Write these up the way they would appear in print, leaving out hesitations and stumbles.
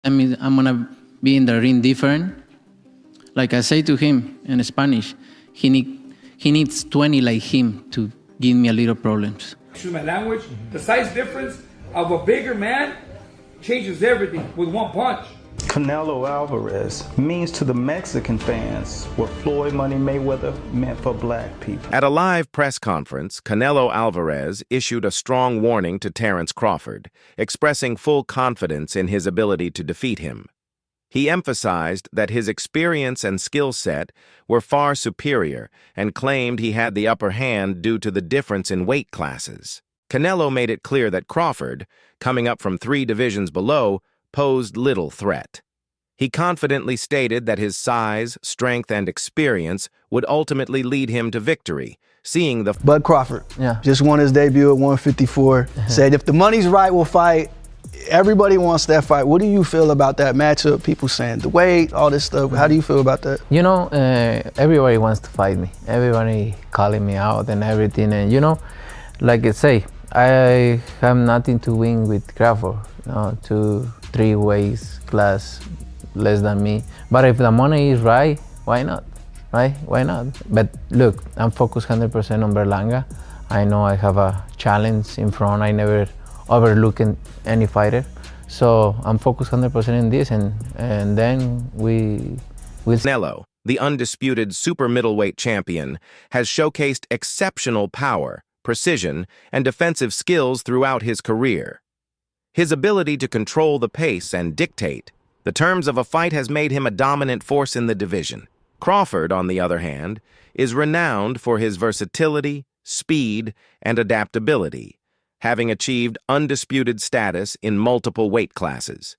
I mean, I'm gonna be in the ring different. Like I say to him in Spanish, he needs 20 like him to give me a little problems. Excuse my language. The size difference of a bigger man changes everything with one punch. Canelo Alvarez means to the Mexican fans what Floyd Money Mayweather meant for black people. At a live press conference, Canelo Alvarez issued a strong warning to Terence Crawford, expressing full confidence in his ability to defeat him. He emphasized that his experience and skill set were far superior and claimed he had the upper hand due to the difference in weight classes. Canelo made it clear that Crawford, coming up from 3 divisions below, posed little threat. He confidently stated that his size, strength, and experience would ultimately lead him to victory, seeing the... Bud Crawford, just won his debut at 154, said if the money's right, we'll fight. Everybody wants that fight. What do you feel about that matchup? People saying the weight, all this stuff. How do you feel about that? You know, everybody wants to fight me. Everybody calling me out and everything. And you know, like I say, I have nothing to win with Crawford. 2-3 weights class less than me. But if the money is right, why not? Right? Why not? But look, I'm focused 100% on Berlanga. I know I have a challenge in front. I never overlook any fighter. So I'm focused 100% in this, and then we will... Canelo, the undisputed super middleweight champion, has showcased exceptional power, precision, and defensive skills throughout his career. His ability to control the pace and dictate the terms of a fight has made him a dominant force in the division. Crawford, on the other hand, is renowned for his versatility, speed, and adaptability, having achieved undisputed status in multiple weight classes.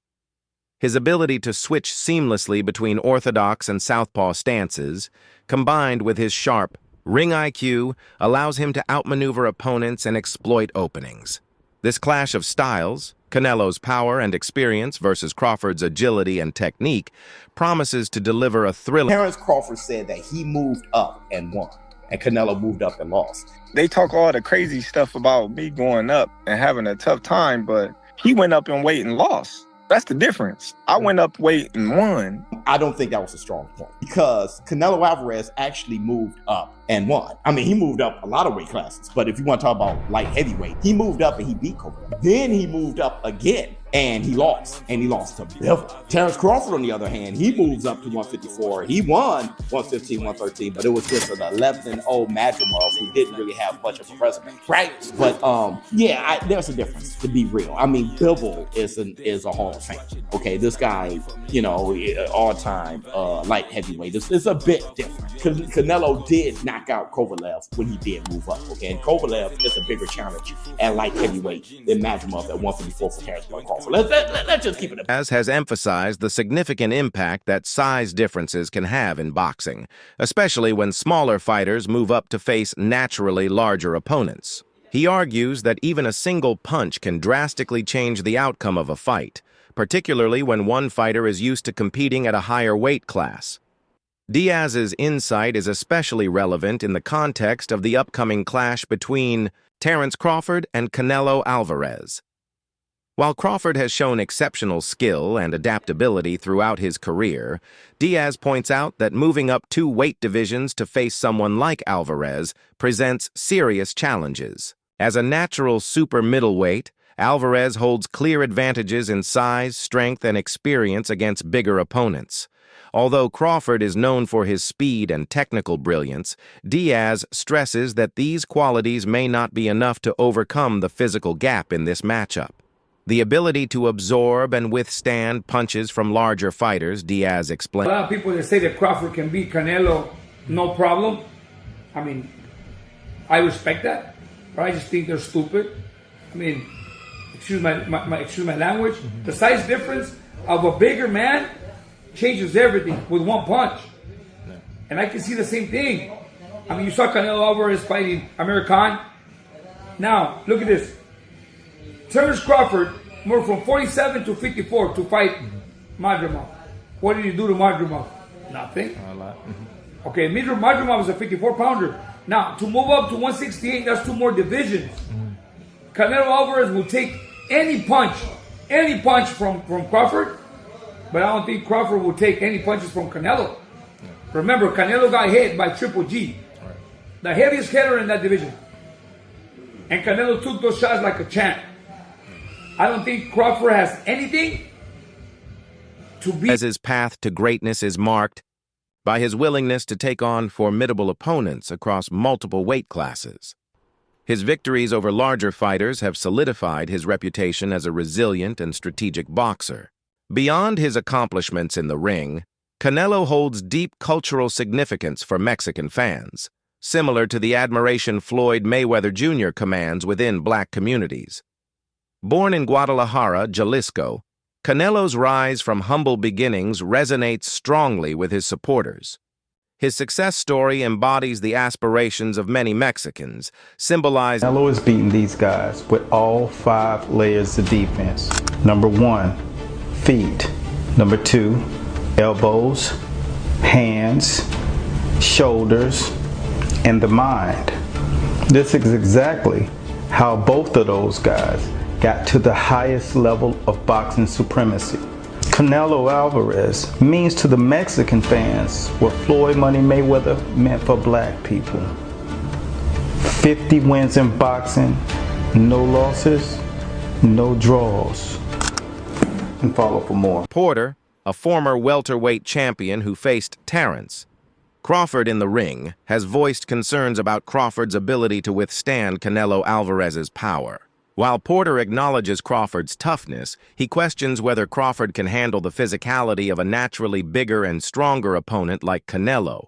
His ability to switch seamlessly between orthodox and southpaw stances, combined with his sharp ring IQ, allows him to outmaneuver opponents and exploit openings. This clash of styles, Canelo's power and experience versus Crawford's agility and technique, promises to deliver a thrilling... Terence Crawford said that he moved up and won, and Canelo moved up and lost. They talk all the crazy stuff about me going up and having a tough time, but he went up in weight and lost. That's the difference. I went up weight and won. I don't think that was a strong point because Canelo Alvarez actually moved up and won. I mean, he moved up a lot of weight classes, but if you want to talk about light heavyweight, he moved up and he beat Kovalev. Then he moved up again and he lost to Bivol. Terence Crawford, on the other hand, he moves up to 154. He won 115, 113, but it was just an 11-0 Madrimov who didn't really have much of a resume, right? But there's a difference, to be real. I mean, Bivol is a Hall of Fame. Okay, this guy, you know, all-time light heavyweight. It's a bit different. Canelo did knock out Kovalev when he did move up. Okay, and Kovalev is a bigger challenge at light heavyweight than Madrimov at 154 for Terence Crawford. Let's just keep it. Has emphasized the significant impact that size differences can have in boxing, especially when smaller fighters move up to face naturally larger opponents. He argues that even a single punch can drastically change the outcome of a fight, particularly when one fighter is used to competing at a higher weight class. Diaz's insight is especially relevant in the context of the upcoming clash between Terence Crawford and Canelo Alvarez. While Crawford has shown exceptional skill and adaptability throughout his career, Diaz points out that moving up 2 weight divisions to face someone like Alvarez presents serious challenges. As a natural super middleweight, Alvarez holds clear advantages in size, strength, and experience against bigger opponents. Although Crawford is known for his speed and technical brilliance, Diaz stresses that these qualities may not be enough to overcome the physical gap in this matchup. The ability to absorb and withstand punches from larger fighters, Diaz explained. A lot of people that say that Crawford can beat Canelo, no problem. I mean, I respect that, but I just think they're stupid. I mean, excuse my language. The size difference of a bigger man changes everything with one punch. And I can see the same thing. I mean, you saw Canelo Alvarez fighting Amir Khan. Now, look at this. Terence Crawford moved from 47 to 54 to fight Madrimov. What did he do to Madrimov? Nothing. Okay, Madrimov was a 54-pounder. Now, to move up to 168, that's 2 more divisions. Canelo Alvarez will take any punch from Crawford but I don't think Crawford will take any punches from Canelo. Remember, Canelo got hit by Triple G, the heaviest hitter in that division. And Canelo took those shots like a champ. I don't think Crawford has anything to beat. As his path to greatness is marked by his willingness to take on formidable opponents across multiple weight classes. His victories over larger fighters have solidified his reputation as a resilient and strategic boxer. Beyond his accomplishments in the ring, Canelo holds deep cultural significance for Mexican fans, similar to the admiration Floyd Mayweather Jr. commands within black communities. Born in Guadalajara, Jalisco, Canelo's rise from humble beginnings resonates strongly with his supporters. His success story embodies the aspirations of many Mexicans, symbolizing Canelo is beating these guys with all 5 layers of defense. Number 1, feet. Number 2, elbows, hands, shoulders, and the mind. This is exactly how both of those guys got to the highest level of boxing supremacy. Canelo Alvarez means to the Mexican fans what Floyd Money Mayweather meant for black people. 50 wins in boxing, no losses, no draws. And follow for more. Porter, a former welterweight champion who faced Terrence Crawford in the ring, has voiced concerns about Crawford's ability to withstand Canelo Alvarez's power. While Porter acknowledges Crawford's toughness, he questions whether Crawford can handle the physicality of a naturally bigger and stronger opponent like Canelo.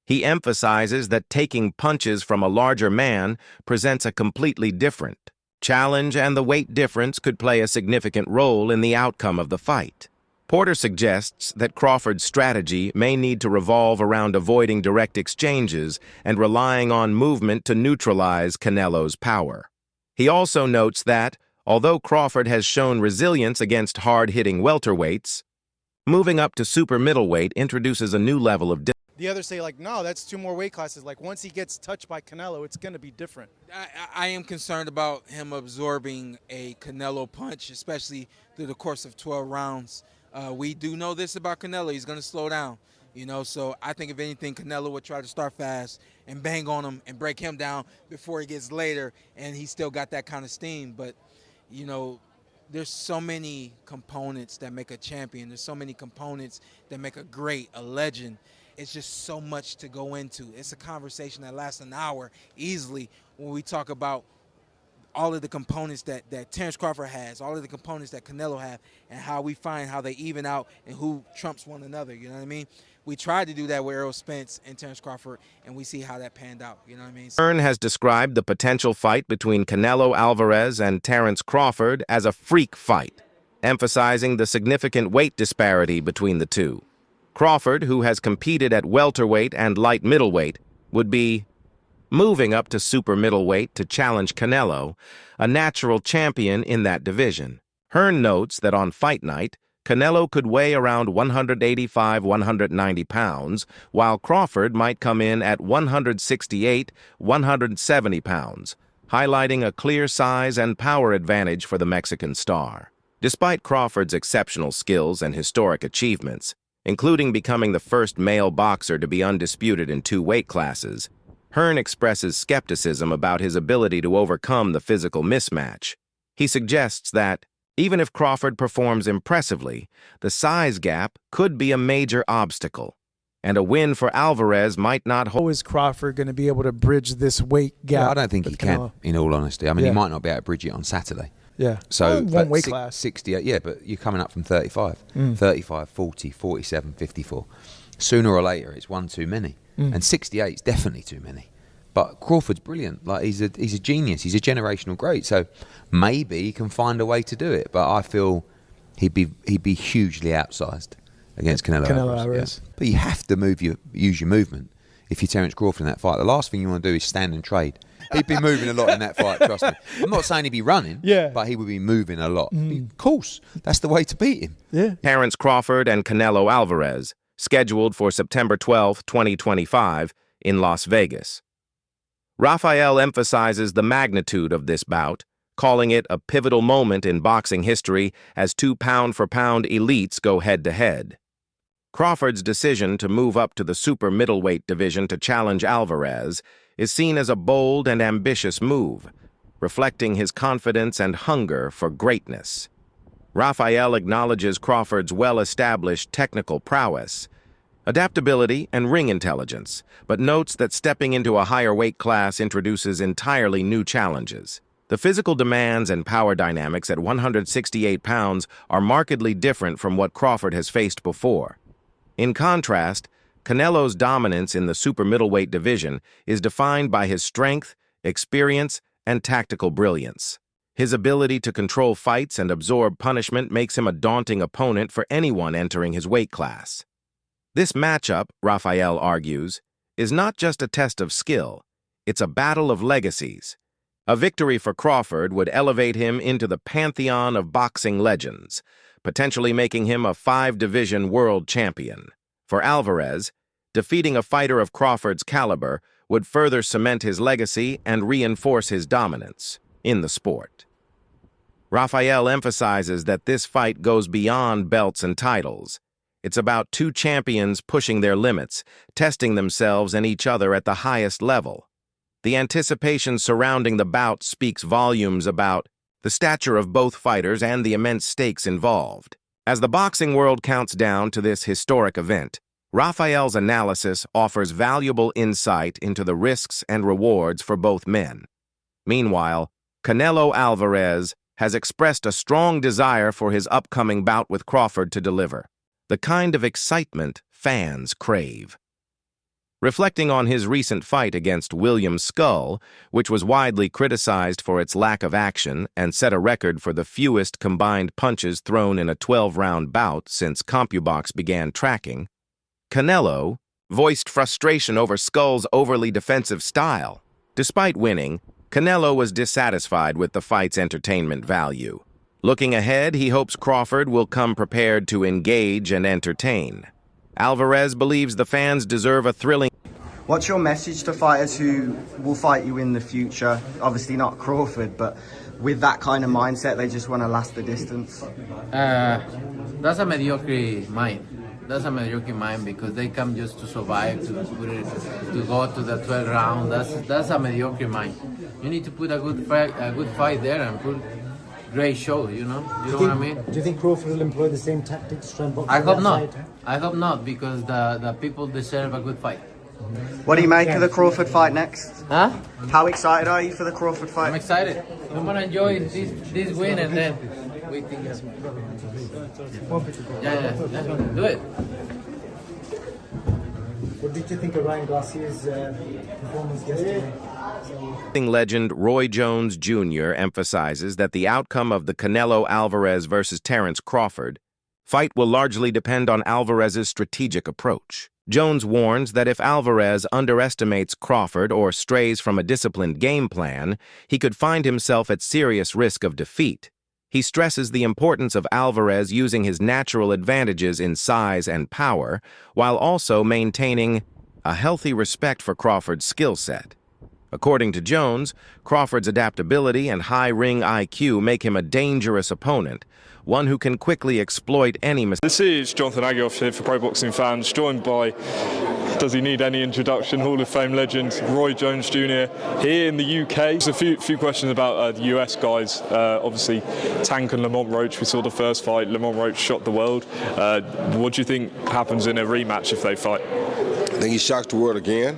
He emphasizes that taking punches from a larger man presents a completely different challenge, and the weight difference could play a significant role in the outcome of the fight. Porter suggests that Crawford's strategy may need to revolve around avoiding direct exchanges and relying on movement to neutralize Canelo's power. He also notes that, although Crawford has shown resilience against hard-hitting welterweights, moving up to super middleweight introduces a new level of The others say, like, no, that's 2 more weight classes. Like, once he gets touched by Canelo, it's going to be different. I am concerned about him absorbing a Canelo punch, especially through the course of 12 rounds. We do know this about Canelo. He's going to slow down, you know. So I think, if anything, Canelo would try to start fast and bang on him and break him down before he gets later, and he still got that kind of steam. But, you know, there's so many components that make a champion. There's so many components that make a great, a legend. It's just so much to go into. It's a conversation that lasts an hour easily when we talk about all of the components that Terrence Crawford has, all of the components that Canelo have, and how we find how they even out and who trumps one another, you know what I mean? We tried to do that with Errol Spence and Terrence Crawford, and we see how that panned out, you know what I mean? Hearn has described the potential fight between Canelo Alvarez and Terrence Crawford as a freak fight, emphasizing the significant weight disparity between the two. Crawford, who has competed at welterweight and light middleweight, would be moving up to super middleweight to challenge Canelo, a natural champion in that division. Hearn notes that on fight night, Canelo could weigh around 185-190 pounds, while Crawford might come in at 168-170 pounds, highlighting a clear size and power advantage for the Mexican star. Despite Crawford's exceptional skills and historic achievements, including becoming the first male boxer to be undisputed in 2 weight classes, Hearn expresses skepticism about his ability to overcome the physical mismatch. He suggests that, even if Crawford performs impressively, the size gap could be a major obstacle, and a win for Alvarez might not hold. How is Crawford going to be able to bridge this weight gap? Yeah, I don't think he can, in all honesty. I mean, he might not be able to bridge it on Saturday. Yeah. So, one weight class. 68, yeah, but you're coming up from 35. 35, 40, 47, 54. Sooner or later, it's one too many. And 68 is definitely too many. But Crawford's brilliant. Like, he's a genius. He's a generational great. So maybe he can find a way to do it. But I feel he'd be hugely outsized against Canelo Alvarez. Yeah. But you have to use your movement if you're Terrence Crawford in that fight. The last thing you want to do is stand and trade. He'd be moving a lot in that fight, trust me. I'm not saying he'd be running, but he would be moving a lot. Of course, that's the way to beat him. Yeah. Terrence Crawford and Canelo Alvarez, scheduled for September 12, 2025, in Las Vegas. Rafael emphasizes the magnitude of this bout, calling it a pivotal moment in boxing history as two pound-for-pound elites go head-to-head. Crawford's decision to move up to the super middleweight division to challenge Alvarez is seen as a bold and ambitious move, reflecting his confidence and hunger for greatness. Rafael acknowledges Crawford's well-established technical prowess, adaptability, and ring intelligence, but notes that stepping into a higher weight class introduces entirely new challenges. The physical demands and power dynamics at 168 pounds are markedly different from what Crawford has faced before. In contrast, Canelo's dominance in the super middleweight division is defined by his strength, experience, and tactical brilliance. His ability to control fights and absorb punishment makes him a daunting opponent for anyone entering his weight class. This matchup, Rafael argues, is not just a test of skill, it's a battle of legacies. A victory for Crawford would elevate him into the pantheon of boxing legends, potentially making him a 5-division world champion. For Alvarez, defeating a fighter of Crawford's caliber would further cement his legacy and reinforce his dominance in the sport. Rafael emphasizes that this fight goes beyond belts and titles. It's about two champions pushing their limits, testing themselves and each other at the highest level. The anticipation surrounding the bout speaks volumes about the stature of both fighters and the immense stakes involved. As the boxing world counts down to this historic event, Rafael's analysis offers valuable insight into the risks and rewards for both men. Meanwhile, Canelo Alvarez has expressed a strong desire for his upcoming bout with Crawford to deliver, the kind of excitement fans crave. Reflecting on his recent fight against William Skull, which was widely criticized for its lack of action and set a record for the fewest combined punches thrown in a 12-round bout since CompuBox began tracking, Canelo voiced frustration over Skull's overly defensive style. Despite winning, Canelo was dissatisfied with the fight's entertainment value. Looking ahead, he hopes Crawford will come prepared to engage and entertain. Alvarez believes the fans deserve a thrilling... What's your message to fighters who will fight you in the future? Obviously not Crawford, but with that kind of mindset, they just want to last the distance. That's a mediocre mind. That's a mediocre mind because they come just to survive, to go to the 12th round. That's a mediocre mind. You need to put a good fight there and put great show. You know what I mean? Do you think Crawford will employ the same tactics to try and box? I hope not. I hope not because the people deserve a good fight. What do you make of the Crawford fight next? Huh? How excited are you for the Crawford fight? I'm excited. I'm gonna enjoy this win and then we think. Yeah. Do it. What did you think of Ryan Garcia's performance yesterday? Legend Roy Jones Jr. emphasizes that the outcome of the Canelo Alvarez versus Terence Crawford fight will largely depend on Alvarez's strategic approach. Jones warns that if Alvarez underestimates Crawford or strays from a disciplined game plan, he could find himself at serious risk of defeat. He stresses the importance of Alvarez using his natural advantages in size and power, while also maintaining a healthy respect for Crawford's skill set. According to Jones, Crawford's adaptability and high ring IQ make him a dangerous opponent, one who can quickly exploit any mistake. This is Jonathan Agioff here for Pro Boxing Fans, joined by, does he need any introduction, Hall of Fame legend Roy Jones Jr. here in the UK. There's a few questions about the US guys. Obviously, Tank and Lamont Roach, we saw the first fight. Lamont Roach shot the world. What do you think happens in a rematch if they fight? I think he shocks the world again.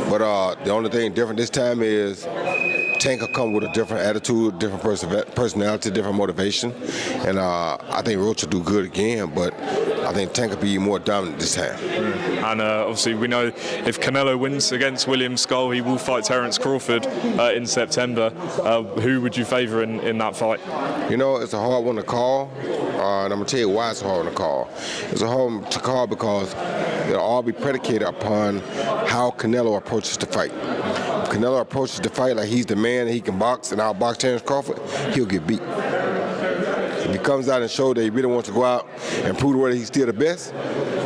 But the only thing different this time is Tank will come with a different attitude, different personality, different motivation. And I think Roach will do good again, but I think Tank will be more dominant this time. And obviously we know if Canelo wins against William Skull, he will fight Terence Crawford in September. Who would you favour in that fight? You know, it's a hard one to call. And I'm going to tell you why it's a hard one to call. It's a hard one to call because it'll all be predicated upon how Canelo approaches the fight. If Canelo approaches the fight like he's the man and he can box and outbox Terence Crawford, he'll get beat. If he comes out and shows that he really wants to go out and prove whether he's still the best,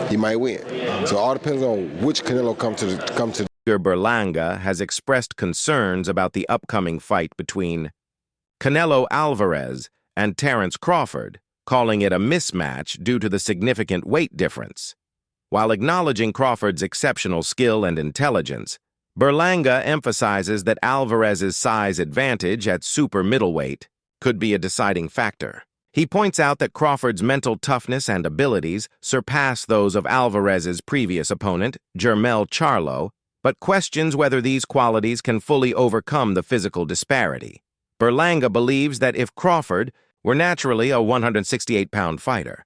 he might win. So it all depends on which Canelo comes to. Berlanga has expressed concerns about the upcoming fight between Canelo Alvarez, and Terence Crawford, calling it a mismatch due to the significant weight difference. While acknowledging Crawford's exceptional skill and intelligence, Berlanga emphasizes that Alvarez's size advantage at super middleweight could be a deciding factor. He points out that Crawford's mental toughness and abilities surpass those of Alvarez's previous opponent, Jermell Charlo, but questions whether these qualities can fully overcome the physical disparity. Berlanga believes that if Crawford were naturally a 168-pound fighter,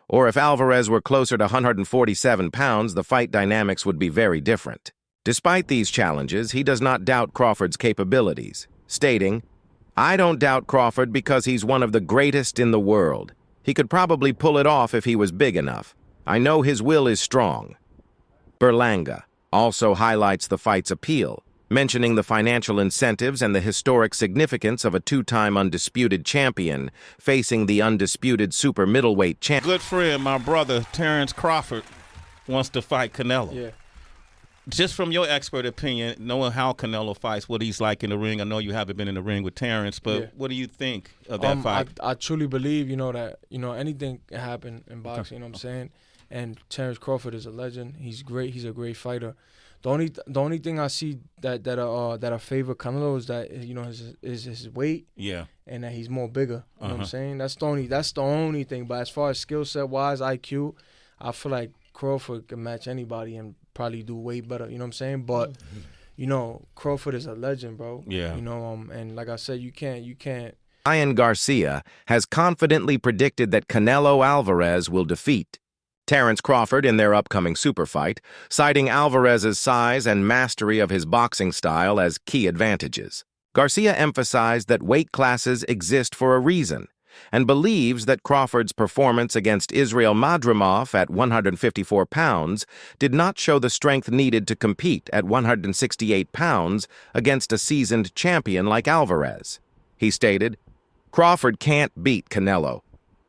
or if Alvarez were closer to 147 pounds, the fight dynamics would be very different. Despite these challenges, he does not doubt Crawford's capabilities, stating, "I don't doubt Crawford because he's one of the greatest in the world. He could probably pull it off if he was big enough. I know his will is strong." Berlanga also highlights the fight's appeal, mentioning the financial incentives and the historic significance of a two-time undisputed champion facing the undisputed super middleweight champion. Good friend, my brother, Terence Crawford, wants to fight Canelo. Yeah. Just from your expert opinion, knowing how Canelo fights, what he's like in the ring, I know you haven't been in the ring with Terence, but Yeah. what do you think of that fight? I truly believe, that, anything can happen in boxing, you know what I'm saying? And Terence Crawford is a legend. He's great. He's a great fighter. The only thing I see that I favor Canelo is that his weight. Yeah. And that he's more bigger. You know what I'm saying? That's the only thing. But as far as skill set wise, IQ, I feel like Crawford can match anybody and probably do way better. You know what I'm saying? But Crawford is a legend, bro. Yeah. And like I said, you can't. Ryan Garcia has confidently predicted that Canelo Alvarez will defeat Terence Crawford in their upcoming super fight, citing Alvarez's size and mastery of his boxing style as key advantages. Garcia emphasized that weight classes exist for a reason and believes that Crawford's performance against Israil Madrimov at 154 pounds did not show the strength needed to compete at 168 pounds against a seasoned champion like Alvarez. He stated, "Crawford can't beat Canelo.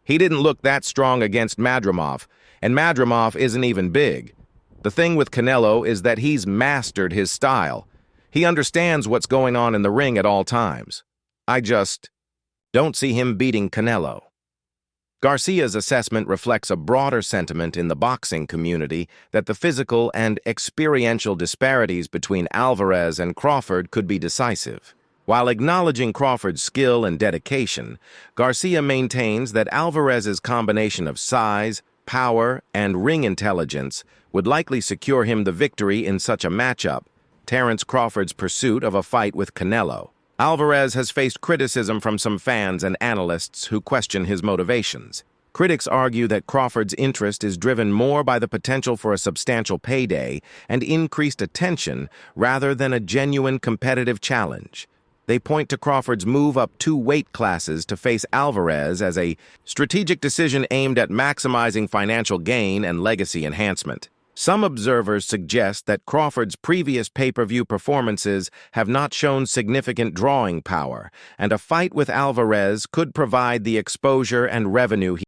He didn't look that strong against Madrimov, and Madrimov isn't even big. The thing with Canelo is that he's mastered his style. He understands what's going on in the ring at all times. I just don't see him beating Canelo." Garcia's assessment reflects a broader sentiment in the boxing community that the physical and experiential disparities between Alvarez and Crawford could be decisive. While acknowledging Crawford's skill and dedication, Garcia maintains that Alvarez's combination of size, power, and ring intelligence would likely secure him the victory in such a matchup, Terence Crawford's pursuit of a fight with Canelo. Alvarez has faced criticism from some fans and analysts who question his motivations. Critics argue that Crawford's interest is driven more by the potential for a substantial payday and increased attention rather than a genuine competitive challenge. They point to Crawford's move up 2 weight classes to face Alvarez as a strategic decision aimed at maximizing financial gain and legacy enhancement. Some observers suggest that Crawford's previous pay-per-view performances have not shown significant drawing power, and a fight with Alvarez could provide the exposure and revenue he